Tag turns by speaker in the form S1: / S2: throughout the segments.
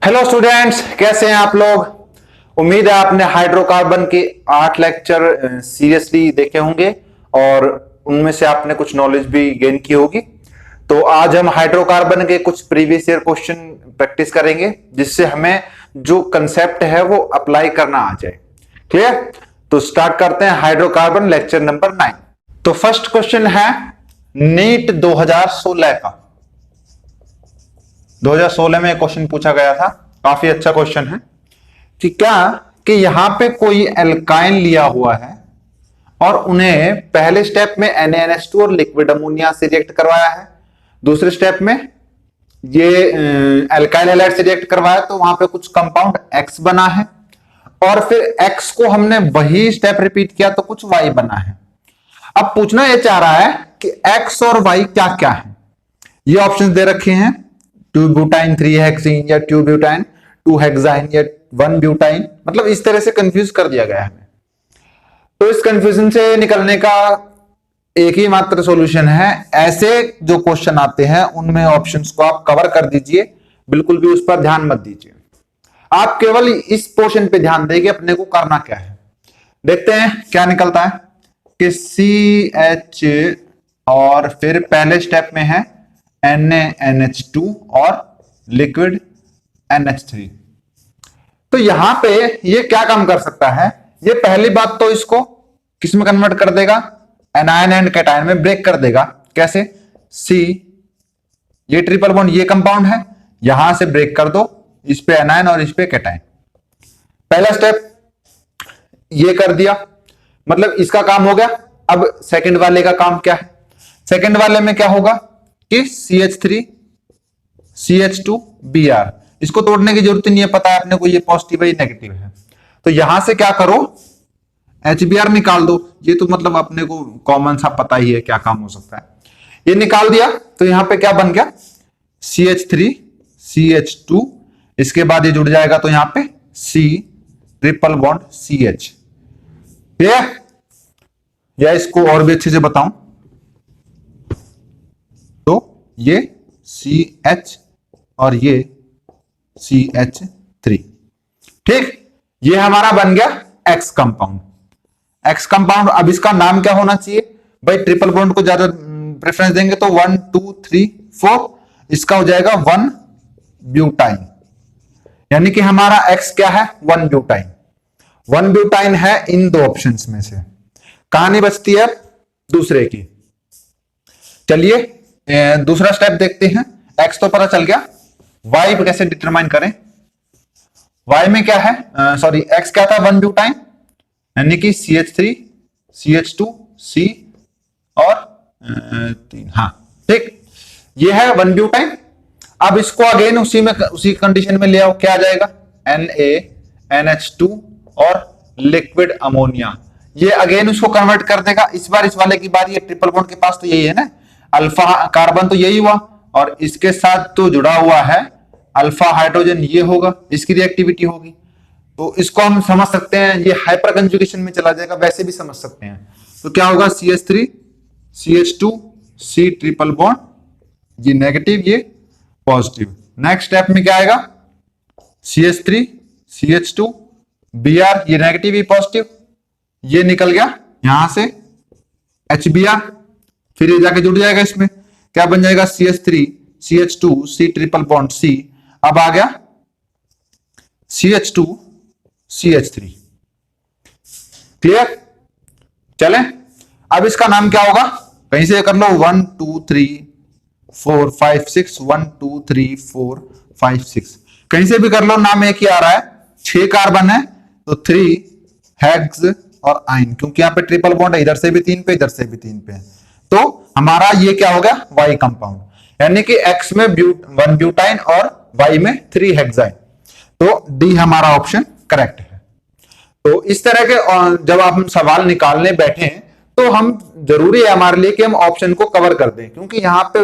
S1: Hello students, कैसे हैं आप लोग। उम्मीद है आपने हाइड्रोकार्बन के 8 लेक्चर सीरियसली देखे होंगे और उनमें से आपने कुछ नॉलेज भी गेन की होगी। तो आज हम हाइड्रोकार्बन के कुछ प्रीवियस ईयर क्वेश्चन प्रैक्टिस करेंगे जिससे हमें जो कंसेप्ट है वो अप्लाई करना आ जाए। क्लियर? तो स्टार्ट करते हैं हाइड्रोकार्बन लेक्चर नंबर 9। तो फर्स्ट क्वेश्चन है नीट 2016 का। 2016 में क्वेश्चन पूछा गया था, काफी अच्छा क्वेश्चन है कि क्या कि यहां पे कोई एल्काइन लिया हुआ है और उन्हें पहले स्टेप में NaNH2 और लिक्विड अमोनिया से रिएक्ट करवाया है, दूसरे स्टेप में ये एल्काइल हैलाइड से रिएक्ट करवाया तो वहां पे कुछ कंपाउंड X बना है और फिर X को हमने वही स्टेप रिपीट किया तो कुछ Y बना है। अब पूछना यह चाह रहा है कि X और Y क्या क्या है। ये ऑप्शंस दे रखे हैं 2 ब्यूटाइन 3 हेक्सीन या 2 ब्यूटाइन 2 हेक्साइन या 1 ब्यूटाइन, मतलब इस तरह से कंफ्यूज कर दिया गया है हमें। तो इस कंफ्यूजन से निकलने का एक ही मात्र सॉल्यूशन है, ऐसे जो क्वेश्चन आते हैं उनमें ऑप्शंस को आप कवर कर दीजिए, बिल्कुल भी उस पर ध्यान मत दीजिए। आप केवल इस पोर्शन पे ध्यान देंगे अपने को करना क्या है। देखते हैं क्या निकलता है कि CH और फिर पहले स्टेप में है NaNH2 और लिक्विड NH3। तो यहां पे ये क्या काम कर सकता है, ये पहली बात तो इसको किसमें कन्वर्ट कर देगा, एनायन एंड कैटायन में ब्रेक कर देगा। कैसे? C ये ट्रिपल बॉन्ड ये कंपाउंड है, यहां से ब्रेक कर दो, इस पे एनायन और इस पे कैटायन। पहला स्टेप ये कर दिया, मतलब इसका काम हो गया। अब सेकंड वाले का काम क्या है, सेकंड वाले में क्या होगा कि CH3 CH2 Br, इसको तोड़ने की जरूरत नहीं है, पता है अपने को ये पॉजिटिव है ये नेगेटिव है। तो यहां से क्या करो HBr निकाल दो, ये तो मतलब अपने को कॉमन सा पता ही है क्या काम हो सकता है। ये निकाल दिया तो यहां पे क्या बन गया CH3 CH2, इसके बाद ये जुड़ जाएगा तो यहां पे C ट्रिपल बॉन्ड CH। या इसको और भी अच्छे से बताऊं तो ये CH और ये CH3, ठीक। ये हमारा बन गया X कंपाउंड। X कंपाउंड, अब इसका नाम क्या होना चाहिए भाई, ट्रिपल बॉन्ड को ज्यादा प्रेफरेंस देंगे तो 1 2 3 4, इसका हो जाएगा 1 ब्यूटाइन, यानी कि हमारा X क्या है 1 ब्यूटाइन। 1 ब्यूटाइन है इन दो ऑप्शंस में से, कहानी बचती है दूसरे की। चलिए दूसरा स्टेप देखते हैं। X तो पता चल गया, Y कैसे डिटरमाइन करें। Y में क्या है, सॉरी X क्या था 1 ब्यूटाइन, यानी कि CH3 CH2 C और 3, हाँ ठीक, ये है 1 ब्यूटाइन। अब इसको अगेन उसी कंडीशन में ले आओ, क्या आ जाएगा NaNH2 और लिक्विड अमोनिया, ये अगेन उसको कन्वर्ट कर देगा। इस बार इस वाले की बारी है, ट्रिपल बॉन्ड के पास तो यही है ना, अल्फा कार्बन तो यही हुआ और इसके साथ तो जुड़ा हुआ है अल्फा हाइड्रोजन, ये होगा, इसकी रिएक्टिविटी होगी। तो इसको हम समझ सकते हैं ये हाइपर कंजुगेशन में चला जाएगा, वैसे भी समझ सकते हैं। तो क्या होगा CH3 CH2 C triple bond, ये नेगेटिव ये पॉजिटिव। नेक्स्ट स्टेप में क्या आएगा CH3 CH2 Br, ये नेगेटिव ये पॉजिटिव, ये निकल गया यहां से HBr, फिर ये जाके जुड़ जाएगा इसमें, क्या बन जाएगा CH3 CH2 C triple bond C। अब आ गया CH2 CH3, क्लियर। चलें अब इसका नाम क्या होगा, कहीं से कर लो 1 2 3 4 5 6, 1 2 3 4 5 6, कहीं से भी कर लो, नाम एक ही आ रहा है। 6 कार्बन है तो 3 हेक्स और आइन, क्योंकि यहाँ पे ट्रिपल बॉन्ड है, इधर से भी 3 पे इधर से भी 3 पे है, तो हमारा ये क्या हो गया Y कंपाउंड, यानी कि X में 1 ब्यूटाइन और Y में 3 हेक्साइन। तो डी हमारा ऑप्शन करेक्ट है। तो इस तरह के जब आप हम सवाल निकालने बैठे तो हम जरूरी है हमारे लिए कि हम ऑप्शन को कवर कर दें, क्योंकि यहाँ पे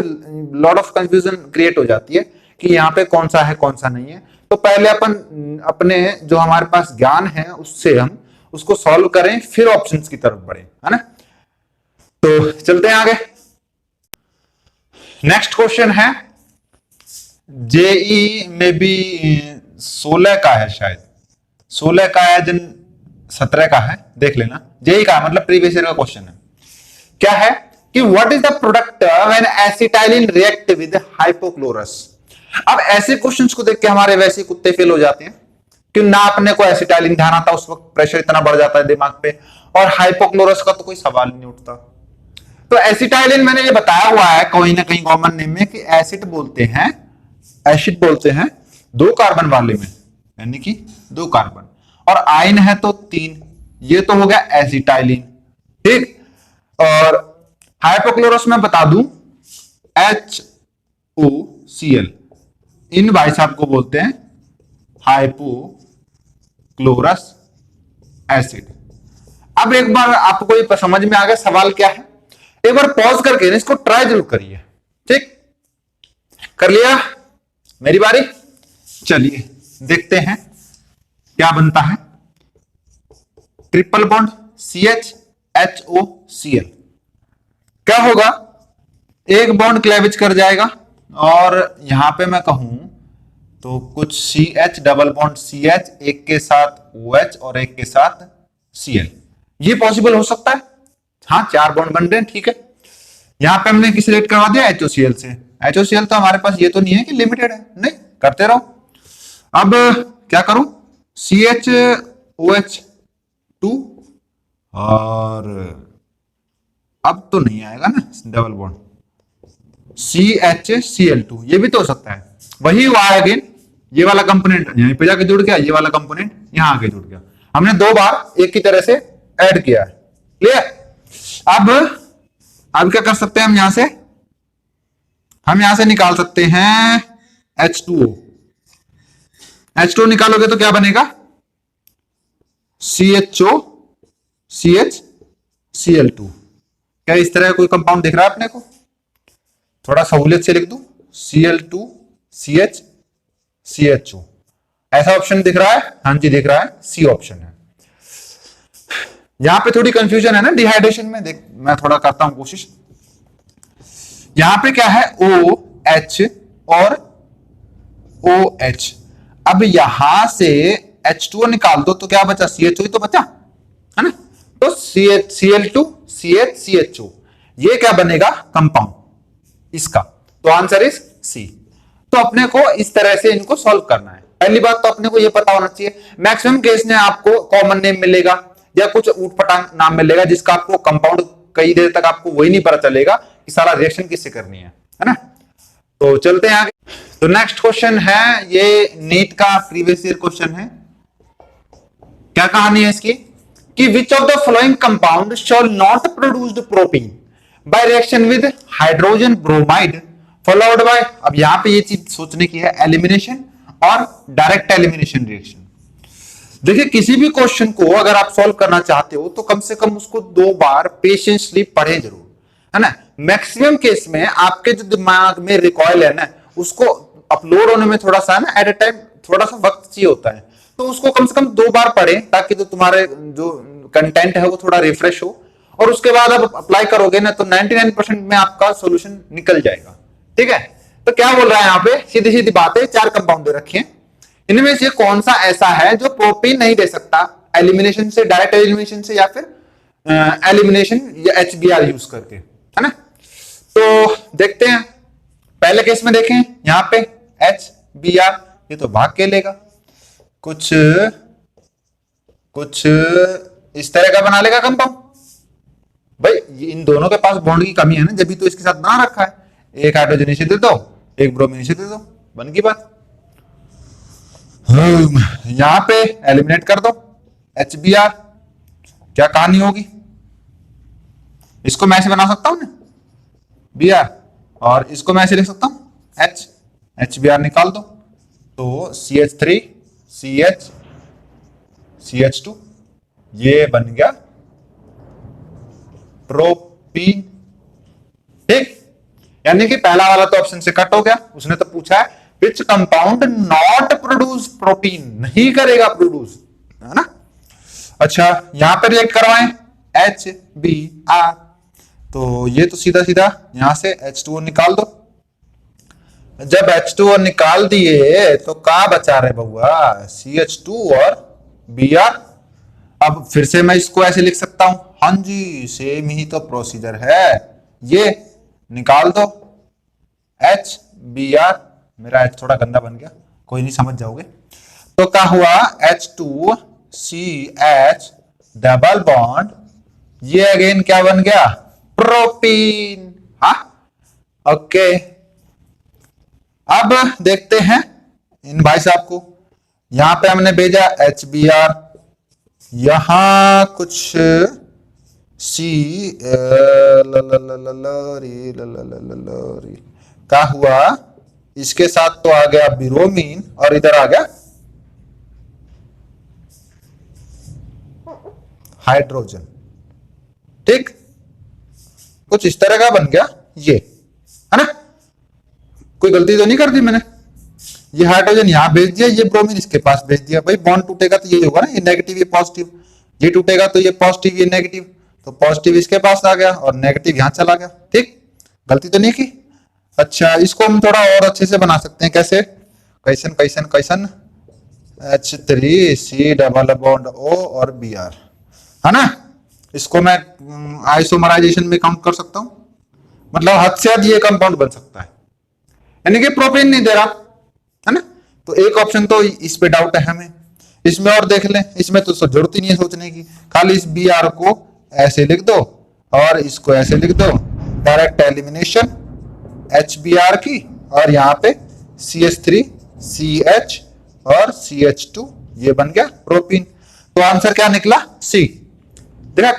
S1: लॉट ऑफ कंफ्यूजन क्रिएट हो जाती है कि यहाँ पे कौन सा है कौन सा नहीं है। तो पहले अपन अपने जो हमारे पास ज्ञान है उससे हम उसको सॉल्व करें, फिर ऑप्शंस की तरफ बढ़े, है ना। तो चलते हैं आगे। नेक्स्ट क्वेश्चन है जेई में भी 16 का है शायद, 16 का है जन 17 का है, देख लेना। जेई का मतलब प्रीवियस ईयर का क्वेश्चन है। क्या है कि what is the product when acetylene react with hypochlorous. अब ऐसे क्वेश्चंस को देख के हमारे वैसे कुत्ते फेल हो जाते हैं कि ना अपने को एसिटाइलिन ध्यान आता, उस वक्त प्रेशर इतना बढ़ जाता है दिमाग पे, और हाइपोक्लोरस का तो कोई सवाल नहीं उठता। तो एसिटाइलिन मैंने ये बताया हुआ है कहीं ना कहीं कॉमन नेम में कि एसिड बोलते हैं, एसिड बोलते हैं 2 कार्बन वाले में, यानी कि 2 कार्बन, और आयन है तो 3, ये तो हो गया एसिटाइलिन। ठीक, और हाइपोक्लोरस में बता दूं HOCl, इन भाई साहब को बोलते हैं हाइपोक्लोरस एसिड। अब एक बार आपको ये समझ में आ गया सवाल क्या है, एक बार पॉज करके इसको ट्राई जरूर करिए। ठीक, कर लिया, मेरी बारी। चलिए देखते हैं क्या बनता है। ट्रिपल बॉन्ड CHHOCl, क्या होगा, एक बॉन्ड क्लेविज कर जाएगा, और यहां पे मैं कहूं तो कुछ CH डबल बॉन्ड CH, एक के साथ OH और एक के साथ Cl, ये पॉसिबल हो सकता है। हाँ, 4 बॉन्ड बन रहे हैं, ठीक है। यहां पे हमने किसे रेट करवा दिया, HOCl से। HOCl तो हमारे पास ये तो नहीं है कि लिमिटेड है, नहीं, करते रहो। अब क्या करूं, CHOH2, और अब तो नहीं आएगा ना डबल बॉन्ड, CHCl2, ये भी तो हो सकता है। वही हुआ अगेन, ये वाला कंपोनेंट यहीं पे जाके जुड़ गया, ये वाला कंपोनेंट यहां आके जुड़ गया, हमने 2 बार एक की तरह से ऐड किया है। क्लियर। अब क्या कर सकते हैं हम यहां से निकाल सकते हैं H2O। H2O निकालोगे तो क्या बनेगा, CHO CHCl2। क्या इस तरह का कोई कंपाउंड दिख रहा है अपने को, थोड़ा सहूलियत से लिख दूं, Cl2 CH CHO, ऐसा ऑप्शन दिख रहा है। हाँ जी दिख रहा है, सी ऑप्शन है। यहां पे थोड़ी कंफ्यूजन है ना डिहाइड्रेशन में, देख मैं थोड़ा करता हूं कोशिश। यहां पे क्या है, OH और OH। अब यहां से H2O निकाल दो तो क्या बचा, CHO ही तो बचा है ना। तो Cl2 CH CHO, ये क्या बनेगा, कंपाउंड इसका। तो आंसर इज सी। तो अपने को इस तरह से इनको सॉल्व करना है। पहली बात तो अपने को ये पता होना चाहिए, मैक्सिमम केस में आपको कॉमन नेम मिलेगा या कुछ ऊटपटांग नाम मिलेगा जिसका आपको कंपाउंड कई देर तक आपको वही नहीं पता चलेगा कि सारा रिएक्शन किससे करनी है ना। तो चलते हैं आगे। तो नेक्स्ट क्वेश्चन है, ये नीट का प्रीवियस ईयर क्वेश्चन है। क्या कहानी है इसकी कि which of the following compound shall not produced propene by reaction with hydrogen bromide followed by, अब यहां पे ये चीज सोचने की है, एलिमिनेशन और डायरेक्ट एलिमिनेशन रिएक्शन। देखिए किसी भी क्वेश्चन को अगर आप सॉल्व करना चाहते हो तो कम से कम उसको 2 बार पेशेंसली पढ़े जरूर, है ना। मैक्सिमम केस में आपके जो दिमाग में रिकॉइल है ना, उसको अपलोड होने में थोड़ा सा ना एट ए टाइम थोड़ा सा वक्त चाहिए होता है, तो उसको कम से कम 2 बार पढ़ें ताकि जो तुम्हारे जो कंटेंट है वो थोड़ा रिफ्रेश हो, और उसके बाद आप अप्लाई करोगे ना तो 99% में आपका सोल्यूशन निकल जाएगा। ठीक है। तो क्या बोल रहा है यहाँ पे, सीधी सीधी बात है, 4 कंपाउंड दे रखे हैं, इनमें से कौन सा ऐसा है जो प्रोपीन नहीं दे सकता एलिमिनेशन से, डायरेक्ट एलिमिनेशन से या फिर एलिमिनेशन या HBr यूज करके, है ना। तो देखते हैं, पहले केस में देखें यहां पे HBr, ये तो भाग के लेगा, कुछ इस तरह का बना लेगा कंपाउंड। भाई इन दोनों के पास बॉन्ड की कमी है ना, जब भी तो इसके साथ बना रखा है, एक हाइड्रोजन इसे दे दो, एक ब्रोमीन इसे दे दो, बन की बात। यहां पे एलिमिनेट कर दो HBr, क्या कहानी होगी, इसको मैं ऐसे बना सकता हूं ना Br, और इसको मैं ऐसे लिख सकता हूं HBr निकाल दो, तो CH3 CH CH2, ये बन गया प्रोपीन। ठीक, यानी कि पहला वाला तो ऑप्शन से कट हो गया, उसने तो पूछा है which compound not produce protein, नहीं करेगा प्रोड्यूस, है ना। अच्छा यहां पर रिएक्ट करवाएं HBr, तो ये तो सीधा सीधा यहां से H2O निकाल दो, जब H2O निकाल दिए तो कहाँ बचा रहे बउआ, CH2 और Br। अब फिर से मैं इसको ऐसे लिख सकता हूं, हाँ जी सेम ही तो प्रोसीजर है, ये निकाल दो HBr। मेरा H थोड़ा गंदा बन गया, कोई नहीं समझ जाओगे। तो क्या हुआ, H2CH डबल बॉन्ड, ये अगेन क्या बन गया, प्रोपीन। हाँ ओके, अब देखते हैं इन भाई साहब को। यहां पे हमने भेजा HBr, यहां कुछ सी क्या हुआ, इसके साथ तो आ गया ब्रोमीन और इधर आ गया हाइड्रोजन। ठीक, कुछ इस तरह का बन गया ये, है ना। कोई गलती तो नहीं कर दी मैंने, ये हाइड्रोजन यहां भेज दिया, ये ब्रोमीन इसके पास भेज दिया। भाई बॉन्ड टूटेगा तो ये होगा ना, ये नेगेटिव ये पॉजिटिव, ये टूटेगा तो ये पॉजिटिव ये नेगेटिव, तो पॉजिटिव इसके पास आ गया और नेगेटिव यहां चला गया। ठीक, गलती तो नहीं की। अच्छा, इसको हम थोड़ा और अच्छे से बना सकते हैं, कैसे, कैसन कैसन कैसन, H3C डबल बॉन्ड O और Br, है ना। इसको मैं आइसोमराइजेशन में काउंट कर सकता हूं, मतलब हद से हद ये कंपाउंड बन सकता है, यानी कि प्रोपेन नहीं दे रहा, है ना। तो एक ऑप्शन तो इस पे डाउट है हमें, इसमें और देख लें, इसमें तो जरूरत ही नहीं है सोचने की, खाली इस Br को ऐसे लिख दो और इसको ऐसे लिख दो, डायरेक्ट एलिमिनेशन HBr की, और यहाँ पे CH3 CH और CH2, ये बन गया प्रोपीन। तो आंसर क्या निकला, सी। देखा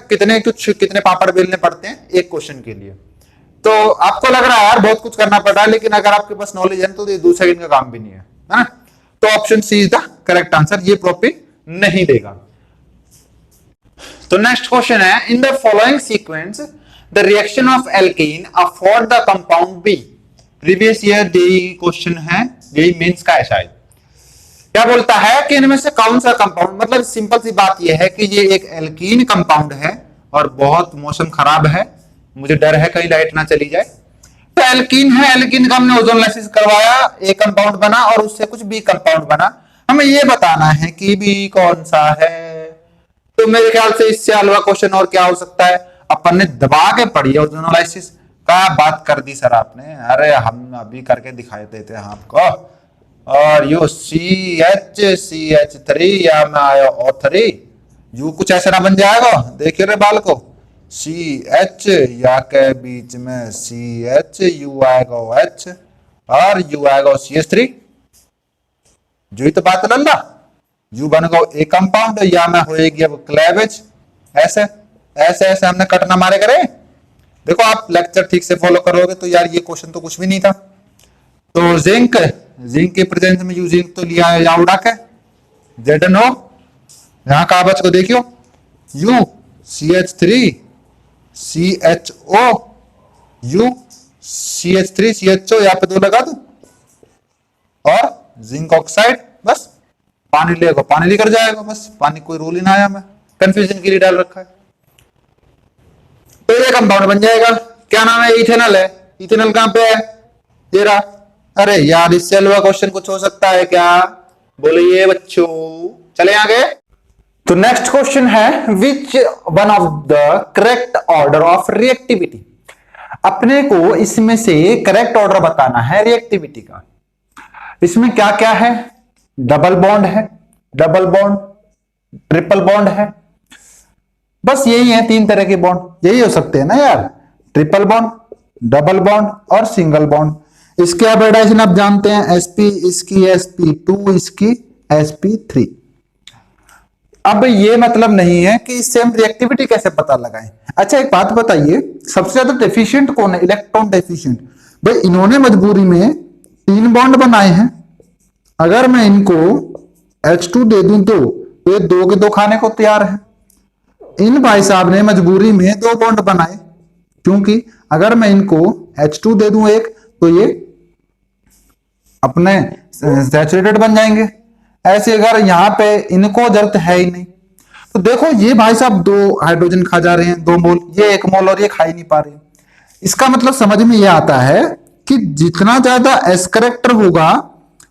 S1: कितने पापड़ बेलने पड़ते हैं एक क्वेश्चन के लिए। तो आपको लग रहा है यार बहुत कुछ करना पड़ रहा है, लेकिन अगर आपके पास नॉलेज है तो ये 2 सेकंड का काम भी नहीं है ना। तो option C is the correct answer, ये प्रोपीन नहीं देगा। तो नेक्स्ट क्वेश्चन है, in the following sequence the reaction of alkene for the compound B. Previous year JEE question है, जेई मेंस का है शायद। क्या बोलता है कि इनमें से कौन सा कंपाउंड, मतलब सिंपल सी बात यह है कि ये एक एल्कीन कंपाउंड है और बहुत मौसम खराब है, मुझे डर है कहीं लाइट ना चली जाए। तो एल्कीन है, एल्कीन का हमने ओजोनलाइसिस करवाया, ए कंपाउंड बना और उससे कुछ बी कंपाउंड बना। हमें ये बताना है कि बी कौन सा है। तो मेरे ख्याल से इससे अलावा क्वेश्चन और क्या हो सकता है, अपन ने दबा के पढ़ी है ओजोनलाइसिस। क्या बात कर दी सर आपने, अरे हम अभी करके दिखाई देते हैं आपको। और यू CH3 या में आया O3, यू कुछ ऐसा ना बन जाएगा, देखिए रे बाल को, CH या के बीच में CH, यू आएगा OH और यू आएगा CH3, जो ही तो बात लल्ला, यू बन गो ए कंपाउंड या में होएगी अब क्लेवेज। ऐसे ऐसे ऐसे हमने कट ना मारे करे। देखो आप लेक्चर ठीक से फॉलो करोगे तो यार ये क्वेश्चन तो कुछ भी नहीं था। तो जिंक, जिंक के प्रेजेंस में यू जिंक तो लिया है, यहाँ उड़ा के ZnO, यहां कागज को देखियो, you CH3 CHO, you CH3 CHO, यहाँ पे 2 लगा दो और जिंक ऑक्साइड, बस पानी लेगा पानी लेकर जाएगा, बस पानी कोई रूल ही ना आया, मैं कंफ्यूजन के लिए डाल रखा है। तो ये कंपाउंड बन जाएगा, क्या नाम है, इथेनॉल है। इथेनॉल कहां पे है, ये रहा। अरे यार इससे अलावा क्वेश्चन कुछ हो सकता है क्या, बोलिए बच्चों, चले आगे। तो नेक्स्ट क्वेश्चन है, which one of the correct order of reactivity. अपने को इसमें से करेक्ट ऑर्डर बताना है रिएक्टिविटी का। इसमें क्या क्या है, डबल बॉन्ड है, डबल बॉन्ड, ट्रिपल बॉन्ड है, बस यही है 3 तरह के बॉन्ड, यही हो सकते हैं ना यार, ट्रिपल बॉन्ड, डबल बॉन्ड और सिंगल बॉन्ड। इसके हाइब्रिडाइजेशन आप जानते हैं, sp इसकी sp2 इसकी sp3। अब ये मतलब नहीं है कि इससे हम रिएक्टिविटी कैसे पता लगाएं। अच्छा एक बात बताइए, सबसे ज्यादा डेफिशिएंट कौन है, इलेक्ट्रॉन डेफिशिएंट। भाई इन्होंने मजबूरी में 3 बॉन्ड बनाए हैं, अगर मैं इनको H2 दे दूं तो ये 2 के 2 खाने को तैयार है। इन भाई साहब ने मजबूरी में 2 बॉन्ड बनाए, क्योंकि अगर मैं इनको H2 दे दूं एक तो ये अपने सैचुरेटेड बन जाएंगे। ऐसे अगर यहाँ पे इनको जरूरत है ही नहीं, तो देखो ये भाई साहब 2 हाइड्रोजन खा जा रहे हैं, 2 मोल, ये 1 मोल और ये खा ही नहीं पा रहे। इसका मतलब समझ में ये आता है कि जितना ज्यादा एस करेक्टर होगा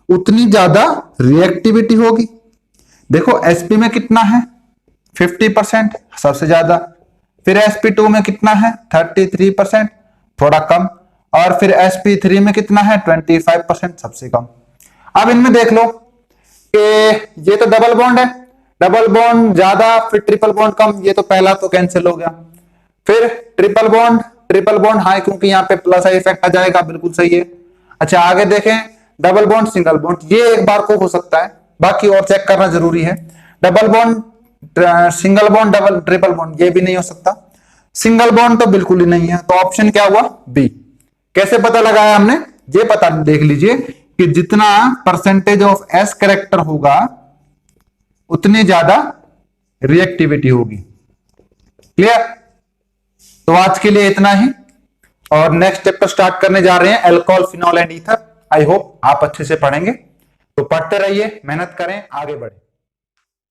S1: उतनी ज्यादा रिएक्टिविटी होगी। देखो sp में कितना है 50% सबसे ज्यादा, फिर sp2 में कितना है 33% थोड़ा कम, और फिर sp3 में कितना है 25% सबसे कम। अब इनमें देख लो कि ये तो डबल बॉन्ड है, डबल बॉन्ड ज्यादा फिर ट्रिपल बॉन्ड कम, ये तो पहला तो कैंसिल हो गया। फिर ट्रिपल बॉन्ड हाई क्योंकि यहाँ पे प्लस आई इफेक्ट आ जाएगा, बिल्कुल सही है। अच्छा आगे देखें डबल बॉन्ड सिंगल बॉन्ड, ये एक बार को हो सकता है, बाकी और चेक करना जरूरी है। Double bond single bond double triple bond ये भी नहीं हो सकता, सिंगल बॉन्ड तो बिल्कुल ही नहीं है, तो ऑप्शन क्या हुआ बी। कैसे पता लगाया हमने, ये पता देख लीजिए कि जितना परसेंटेज ऑफ एस कैरेक्टर होगा उतनी ज्यादा रिएक्टिविटी होगी। क्लियर? तो आज के लिए इतना ही, और नेक्स्ट चैप्टर स्टार्ट करने जा रहे हैं alcohol, phenol and ether. I hope आप अच्छे से पढ़ेंगे, तो पढ़ते रहिए, मेहनत करें, आगे बढ़े।